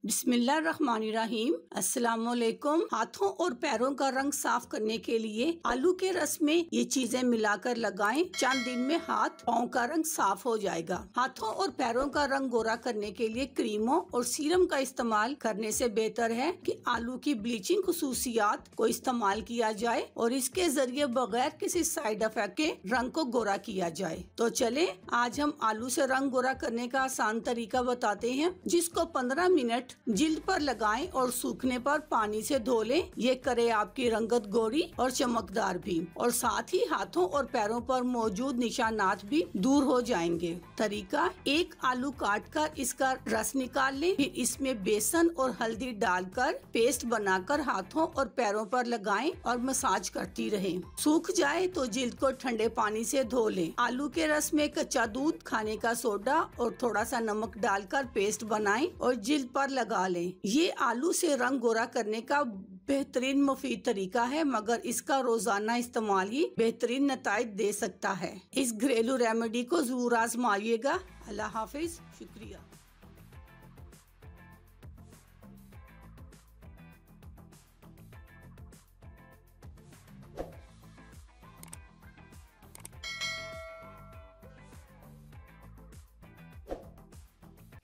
बिस्मिल्लाहिर्रहमानिर्रहीम। अस्सलामुअलैकुम। हाथों और पैरों का रंग साफ करने के लिए आलू के रस में ये चीजें मिलाकर लगाएं। चंद दिन में हाथ पाँव का रंग साफ हो जाएगा। हाथों और पैरों का रंग गोरा करने के लिए क्रीमों और सीरम का इस्तेमाल करने से बेहतर है कि आलू की ब्लीचिंग खुसूसियात को इस्तेमाल किया जाए और इसके जरिए बगैर किसी साइड इफेक्ट के रंग को गोरा किया जाए। तो चले आज हम आलू से रंग गोरा करने का आसान तरीका बताते हैं, जिसको 15 मिनट जिल्द पर लगाएं और सूखने पर पानी से धो लें। ये करे आपकी रंगत गोरी और चमकदार भी, और साथ ही हाथों और पैरों पर मौजूद निशानात भी दूर हो जाएंगे। तरीका: एक आलू काटकर इसका रस निकाल लें, फिर इसमें बेसन और हल्दी डालकर पेस्ट बनाकर हाथों और पैरों पर लगाएं और मसाज करती रहें। सूख जाए तो जिल्द को ठंडे पानी से धो लें। आलू के रस में कच्चा दूध, खाने का सोडा और थोड़ा सा नमक डालकर पेस्ट बनाएं और जिल्द पर लगा लें। ये आलू से रंग गोरा करने का बेहतरीन मुफीद तरीका है, मगर इसका रोजाना इस्तेमाल ही बेहतरीन नताइज दे सकता है। इस घरेलू रेमेडी को जरूर आजमाइएगा। अल्लाह हाफिज। शुक्रिया।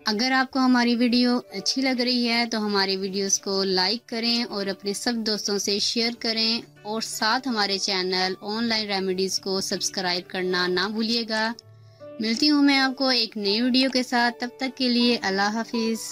अगर आपको हमारी वीडियो अच्छी लग रही है तो हमारी वीडियोस को लाइक करें और अपने सब दोस्तों से शेयर करें, और साथ हमारे चैनल ऑनलाइन रेमेडीज़ को सब्सक्राइब करना ना भूलिएगा। मिलती हूँ मैं आपको एक नई वीडियो के साथ। तब तक के लिए अल्लाह हाफिज़।